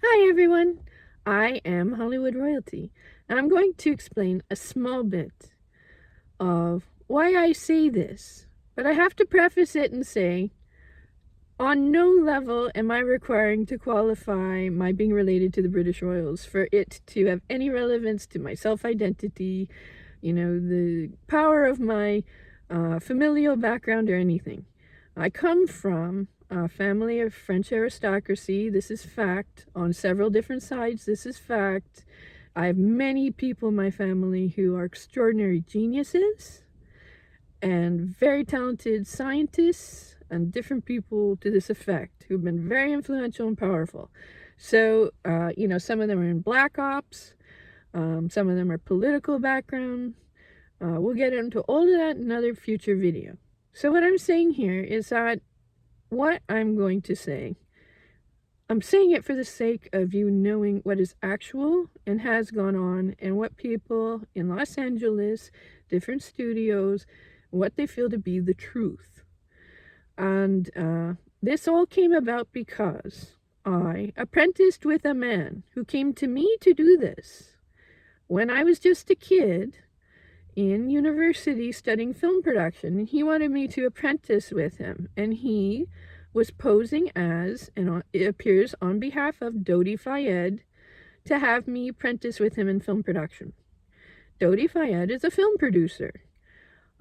Hi everyone, I am Hollywood Royalty, and I'm going to explain a small bit of why I say this. But I have to preface it and say, on no level am I requiring to qualify my being related to the British Royals for it to have any relevance to my self-identity, the power of my familial background or anything. I come from a family of French aristocracy. This is fact. On several different sides, this is fact. I have many people in my family who are extraordinary geniuses and very talented scientists and different people to this effect who've been very influential and powerful. So, some of them are in black ops, some of them are political background. We'll get into all of that in another future video. So what I'm saying here is that what I'm going to say, I'm saying it for the sake of you knowing what is actual and has gone on and what people in Los Angeles, different studios, what they feel to be the truth. And this all came about because I apprenticed with a man who came to me to do this when I was just a kid in university studying film production. He wanted me to apprentice with him, and he was posing as, and it appears on behalf of Dodi Fayed, to have me apprentice with him in film production. Dodi Fayed is a film producer,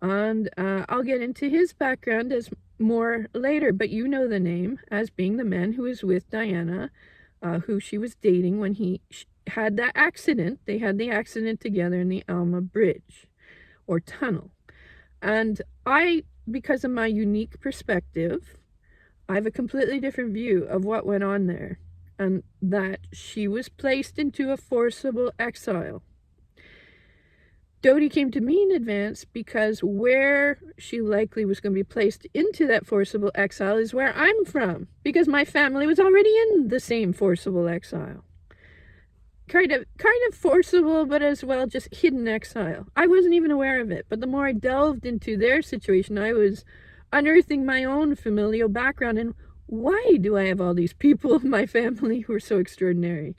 and I'll get into his background as more later, but you know the name as being the man who was with Diana, who she was dating when he had that accident. They had the accident together in the Alma Bridge or tunnel. And I, because of my unique perspective, I have a completely different view of what went on there, and that she was placed into a forcible exile. Dodi came to me in advance because where she likely was going to be placed into that forcible exile is where I'm from, because my family was already in the same forcible exile. Kind of forcible, but as well just hidden exile. I wasn't even aware of it, but the more I delved into their situation, I was unearthing my own familial background and why do I have all these people in my family who are so extraordinary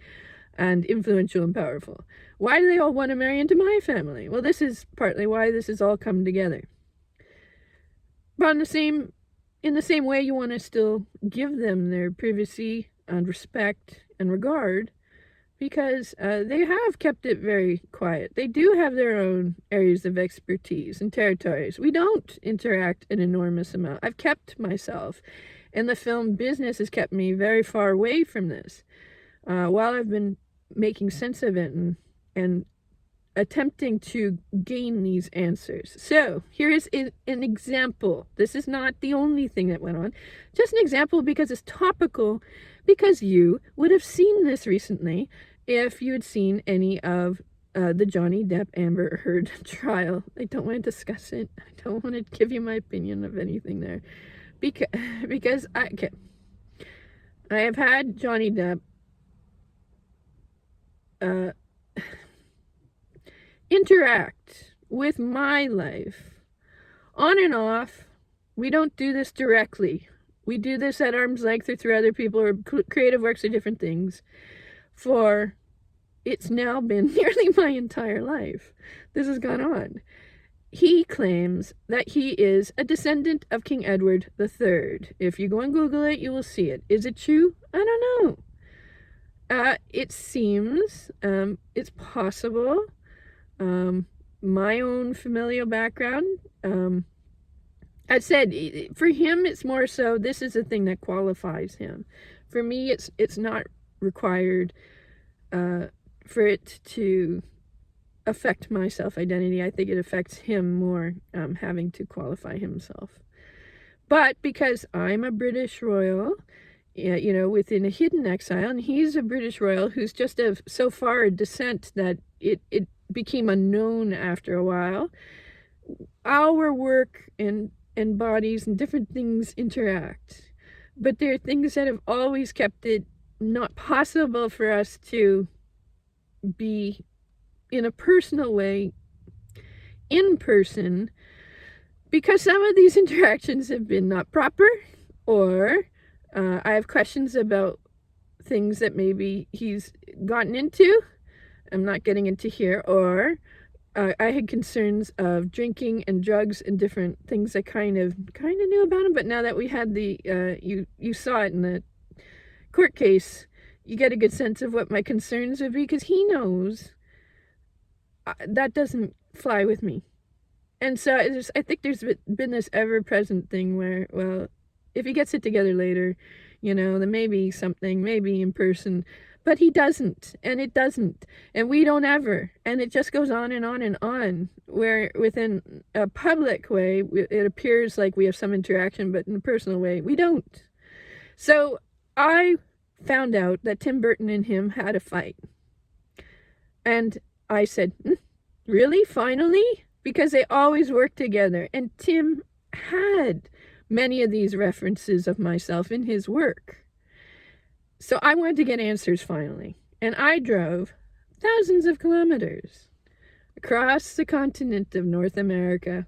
and influential and powerful? Why do they all want to marry into my family? Well, this is partly why this has all come together. But in the same way, you want to still give them their privacy and respect and regard, because they have kept it very quiet. They do have their own areas of expertise and territories. We don't interact an enormous amount. I've kept myself, and the film business has kept me very far away from this while I've been making sense of it and attempting to gain these answers. So here is an example. This is not the only thing that went on. Just an example because it's topical, because you would have seen this recently if you had seen any of the Johnny Depp Amber Heard trial. I don't want to discuss it. I don't want to give you my opinion of anything there. Because I have had Johnny Depp interact with my life on and off. We don't do this directly. We do this at arm's length or through other people or creative works or different things. For it's now been nearly my entire life. This has gone on. He claims that he is a descendant of King Edward III. If you go and Google it, you will see it. Is it true? I don't know. It seems it's possible. My own familial background, I said, for him, it's more so, this is the thing that qualifies him. For me, it's not required for it to affect my self-identity. I think it affects him more, having to qualify himself. But because I'm a British royal, within a hidden exile, and he's a British royal who's just of so far a descent that it became unknown after a while, our work and bodies and different things interact. But there are things that have always kept it not possible for us to be in a personal way in person, because some of these interactions have been not proper, or I have questions about things that maybe he's gotten into. I'm not getting into here. Or I had concerns of drinking and drugs and different things I kind of knew about him. But now that we had the you saw it in the court case, you get a good sense of what my concerns would be, because he knows that doesn't fly with me. And so I think there's been this ever-present thing where, well, if he gets it together later, then maybe something, maybe in person. But he doesn't, and it doesn't, and we don't ever. And it just goes on and on and on, where within a public way, it appears like we have some interaction, but in a personal way, we don't. So I found out that Tim Burton and him had a fight. And I said, really? Finally? Because they always work together. And Tim had many of these references of myself in his work. So I wanted to get answers finally. And I drove thousands of kilometers across the continent of North America,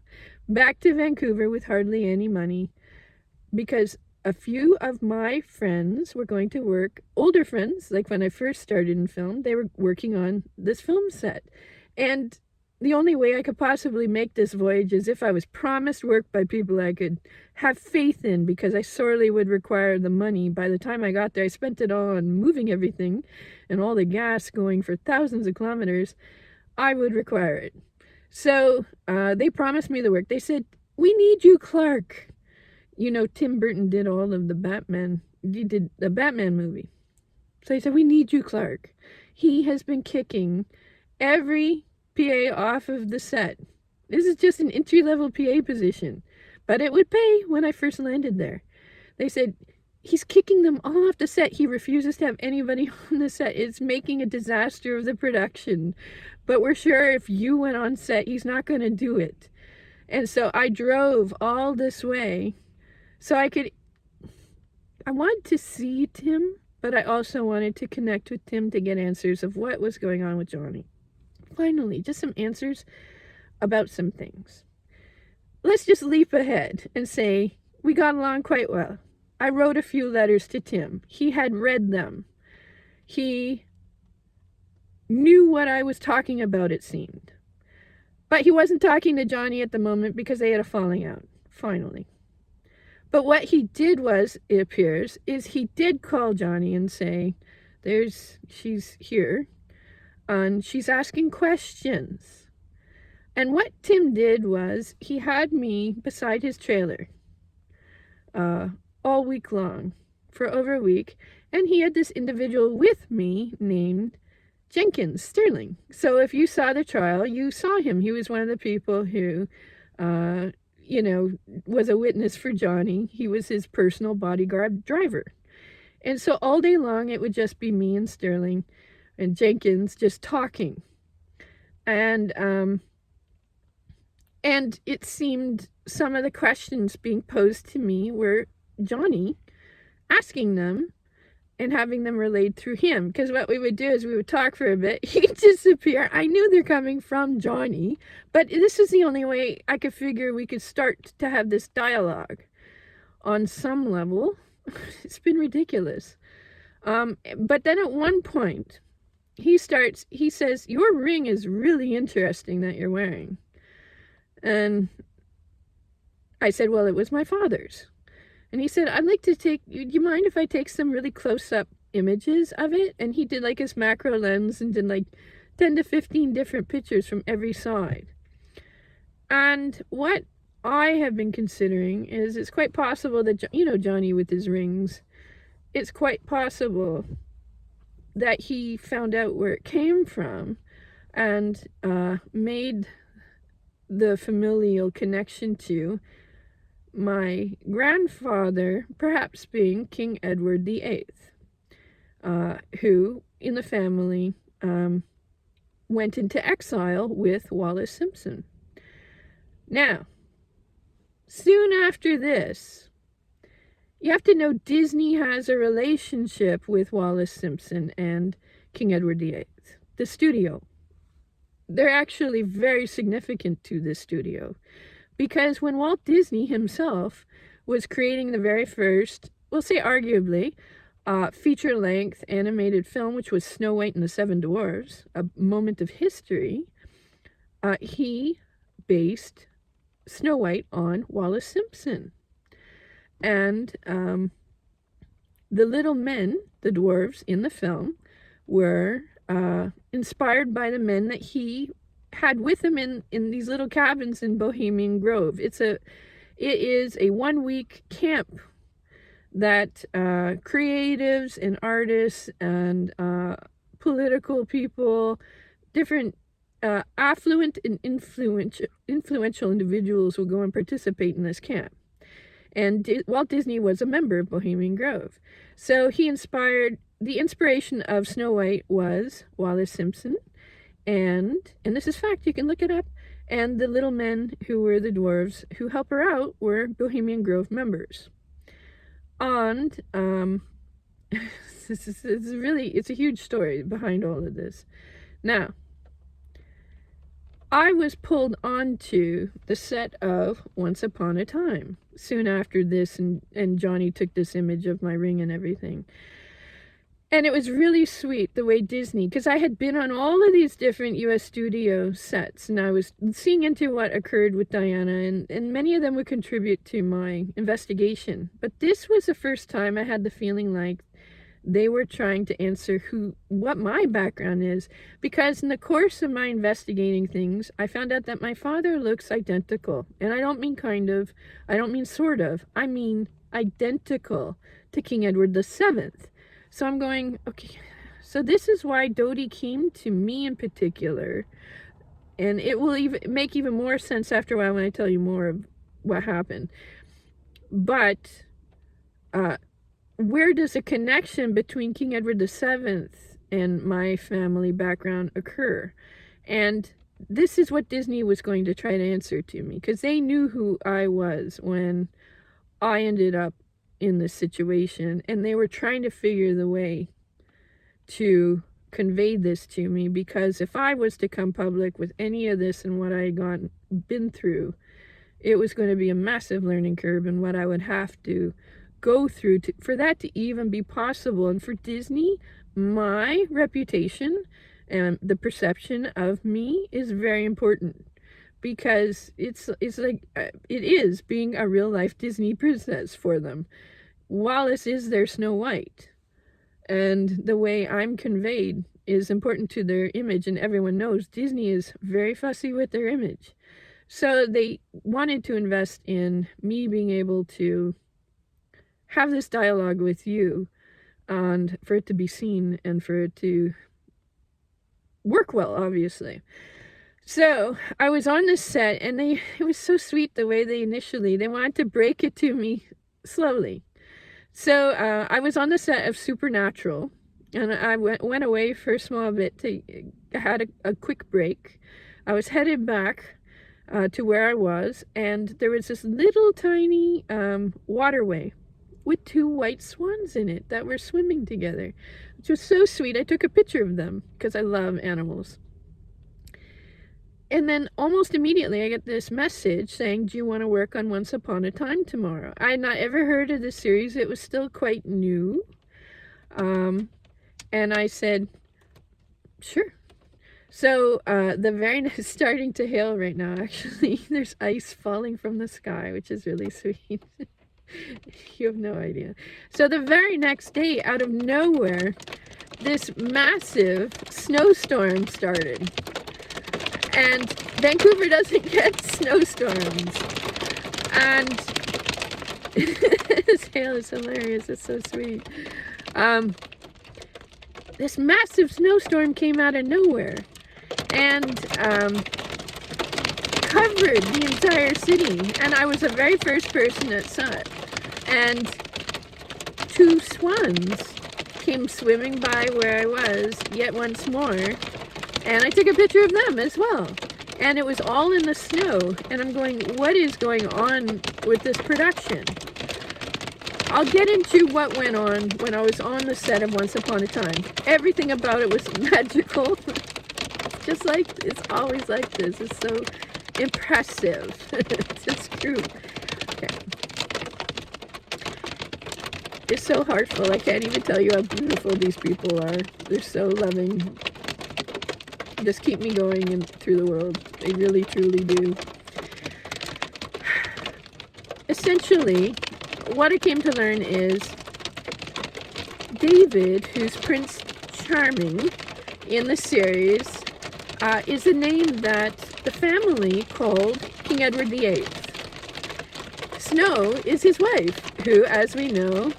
back to Vancouver with hardly any money, because a few of my friends were going to work, older friends, like when I first started in film, they were working on this film set. And the only way I could possibly make this voyage is if I was promised work by people I could have faith in, because I sorely would require the money. By the time I got there, I spent it all on moving everything and all the gas going for thousands of kilometers. I would require it. So they promised me the work. They said, we need you, Clark. Tim Burton did all of the Batman. He did the Batman movie. So he said, we need you, Clark. He has been kicking every PA off of the set. This is just an entry-level PA position, but it would pay when I first landed there. They said, he's kicking them all off the set. He refuses to have anybody on the set. It's making a disaster of the production. But we're sure if you went on set, he's not going to do it. And so I drove all this way so I wanted to see Tim, but I also wanted to connect with Tim to get answers of what was going on with Johnny. Finally, just some answers about some things. Let's just leap ahead and say we got along quite well. I wrote a few letters to Tim. He had read them. He knew what I was talking about, it seemed. But he wasn't talking to Johnny at the moment because they had a falling out, finally. But what he did was, it appears, is he did call Johnny and say, she's here, and she's asking questions. And what Tim did was, he had me beside his trailer all week long, for over a week, and he had this individual with me named Jenkins Sterling. So if you saw the trial, you saw him. He was one of the people who, was a witness for Johnny. He was his personal bodyguard driver. And so all day long, it would just be me and Sterling and Jenkins just talking. And it seemed some of the questions being posed to me were Johnny asking them and having them relayed through him. Because what we would do is we would talk for a bit. He'd disappear. I knew they're coming from Johnny, but this is the only way I could figure we could start to have this dialogue on some level. It's been ridiculous. But then at one point, he says, your ring is really interesting that you're wearing. And I said, well, it was my father's. And he said, I'd like to do you mind if I take some really close-up images of it? And he did like his macro lens and did like 10 to 15 different pictures from every side. And what I have been considering is, it's quite possible that, Johnny with his rings, it's quite possible that he found out where it came from and made the familial connection to my grandfather, perhaps being King Edward VIII, who in the family went into exile with Wallis Simpson. Now, soon after this, you have to know Disney has a relationship with Wallis Simpson and King Edward VIII, the studio. They're actually very significant to this studio, because when Walt Disney himself was creating the very first, we'll say arguably, feature-length animated film, which was Snow White and the Seven Dwarfs, a moment of history, he based Snow White on Wallace Simpson. And the little men, the dwarves in the film, were inspired by the men that he had with him in these little cabins in Bohemian Grove. It is a 1-week camp that creatives and artists and political people, different affluent and influential individuals will go and participate in this camp. And Walt Disney was a member of Bohemian Grove. So the inspiration of Snow White was Wallace Simpson, and this is fact, you can look it up, and the little men who were the dwarves who help her out were Bohemian Grove members. And it's a huge story behind all of this. Now, I was pulled onto the set of Once Upon a Time soon after this, and Johnny took this image of my ring and everything. And it was really sweet the way Disney, because I had been on all of these different US studio sets, and I was seeing into what occurred with Diana, and many of them would contribute to my investigation. But this was the first time I had the feeling like they were trying to answer what my background is, because in the course of my investigating things, I found out that my father looks identical. And I don't mean kind of, I don't mean sort of, I mean identical to King Edward VII. So I'm going, okay, so this is why Dodie came to me in particular. And it will make even more sense after a while when I tell you more of what happened. But where does a connection between King Edward VII and my family background occur? And this is what Disney was going to try to answer to me, because they knew who I was when I ended up in this situation, and they were trying to figure the way to convey this to me, because if I was to come public with any of this and what I had been through, it was going to be a massive learning curve, and what I would have to go through for that to even be possible. And for Disney, my reputation and the perception of me is very important, because it's like it is being a real life Disney princess for them. Wallace is their Snow White, and the way I'm conveyed is important to their image, and everyone knows Disney is very fussy with their image. So they wanted to invest in me being able to have this dialogue with you, and for it to be seen and for it to work well, obviously. So I was on this set, and it was so sweet the way they wanted to break it to me slowly. So I was on the set of Supernatural, and I went away for a small bit had a quick break. I was headed back to where I was, and there was this little tiny waterway with 2 white swans in it that were swimming together, which was so sweet. I took a picture of them because I love animals. And then almost immediately I get this message saying, do you want to work on Once Upon a Time tomorrow? I had not ever heard of this series. It was still quite new. And I said, sure. So the very next, starting to hail right now, actually. There's ice falling from the sky, which is really sweet. You have no idea. So the very next day, out of nowhere, this massive snowstorm started. And Vancouver doesn't get snowstorms. And this hail is hilarious. It's so sweet. This massive snowstorm came out of nowhere and covered the entire city. And I was the very first person that saw it. And 2 swans came swimming by where I was yet once more. And I took a picture of them as well. And it was all in the snow. And I'm going, what is going on with this production? I'll get into what went on when I was on the set of Once Upon a Time. Everything about it was magical. Just like, it's always like this. It's so impressive. It's true. Okay. is so heartful. I can't even tell you how beautiful these people are. They're so loving. Just keep me going and through the world. They really, truly do. Essentially, what I came to learn is David, who's Prince Charming in the series, is a name that the family called King Edward VIII. Snow is his wife, who, as we know,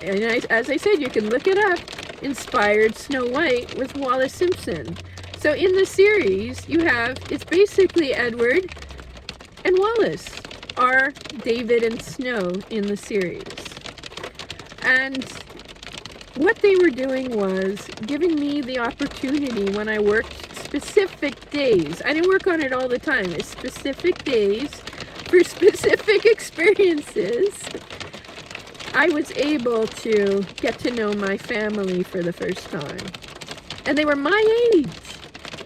and as I said, you can look it up, inspired Snow White with Wallace Simpson. So in the series, you have, it's basically Edward and Wallace are David and Snow in the series. And what they were doing was giving me the opportunity when I worked specific days. I didn't work on it all the time. It's specific days for specific experiences. I was able to get to know my family for the first time. And they were my age.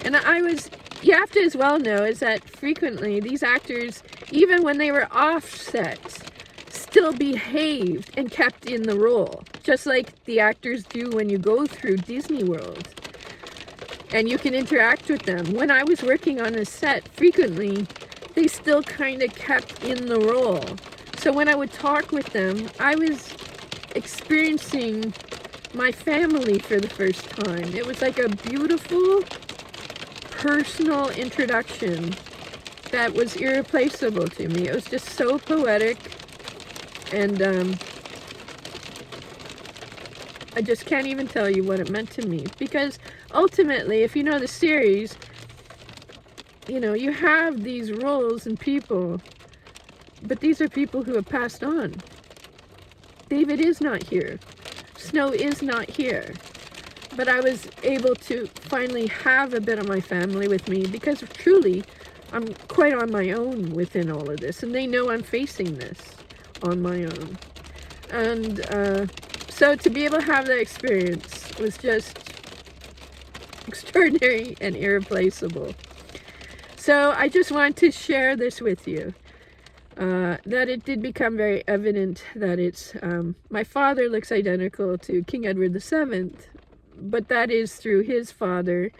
And you have to as well know is that frequently these actors, even when they were offset, still behaved and kept in the role, just like the actors do when you go through Disney World and you can interact with them. When I was working on a set, frequently they still kind of kept in the role. So when I would talk with them, I was experiencing my family for the first time. It was like a beautiful personal introduction that was irreplaceable to me. It was just so poetic, and I just can't even tell you what it meant to me, because ultimately, if you know the series, you know, you have these roles and people, but these are people who have passed on. David is not here. Snow is not here. But I was able to finally have a bit of my family with me, because truly, I'm quite on my own within all of this, and they know I'm facing this on my own. And so to be able to have that experience was just extraordinary and irreplaceable. So I just want to share this with you, that it did become very evident that it's, my father looks identical to King Edward VII, but that is through his father,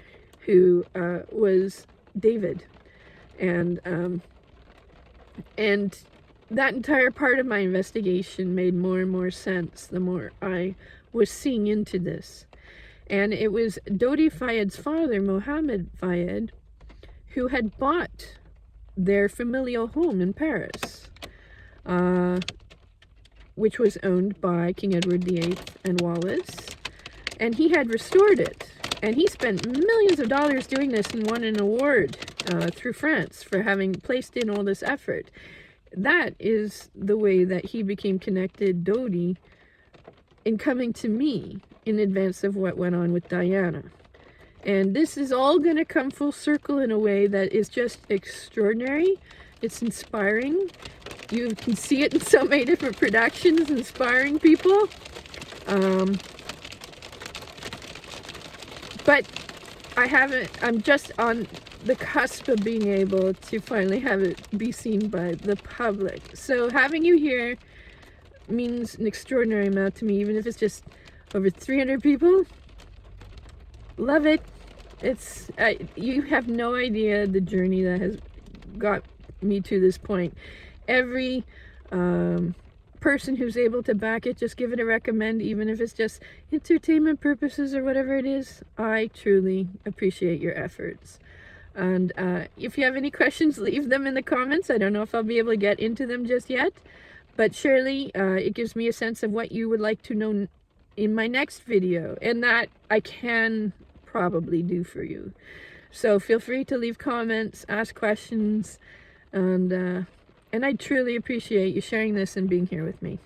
who was David. And that entire part of my investigation made more and more sense the more I was seeing into this. And it was Dodi Fayed's father, Mohammed Fayed, who had bought their familial home in Paris, which was owned by King Edward VIII and Wallace. And he had restored it, and he spent millions of dollars doing this and won an award through France for having placed in all this effort. That is the way that he became connected, Dodi, in coming to me in advance of what went on with Diana. And this is all going to come full circle in a way that is just extraordinary. It's inspiring. You can see it in so many different productions, inspiring people. But I'm just on the cusp of being able to finally have it be seen by the public. So having you here means an extraordinary amount to me, even if it's just over 300 people. Love it. You have no idea the journey that has got me to this point. Every person who's able to back it, just give it a recommend, even if it's just entertainment purposes or whatever it is. I truly appreciate your efforts. And if you have any questions, leave them in the comments. I don't know if I'll be able to get into them just yet, but surely it gives me a sense of what you would like to know in my next video, and that I can probably do for you. So feel free to leave comments, ask questions, and I truly appreciate you sharing this and being here with me.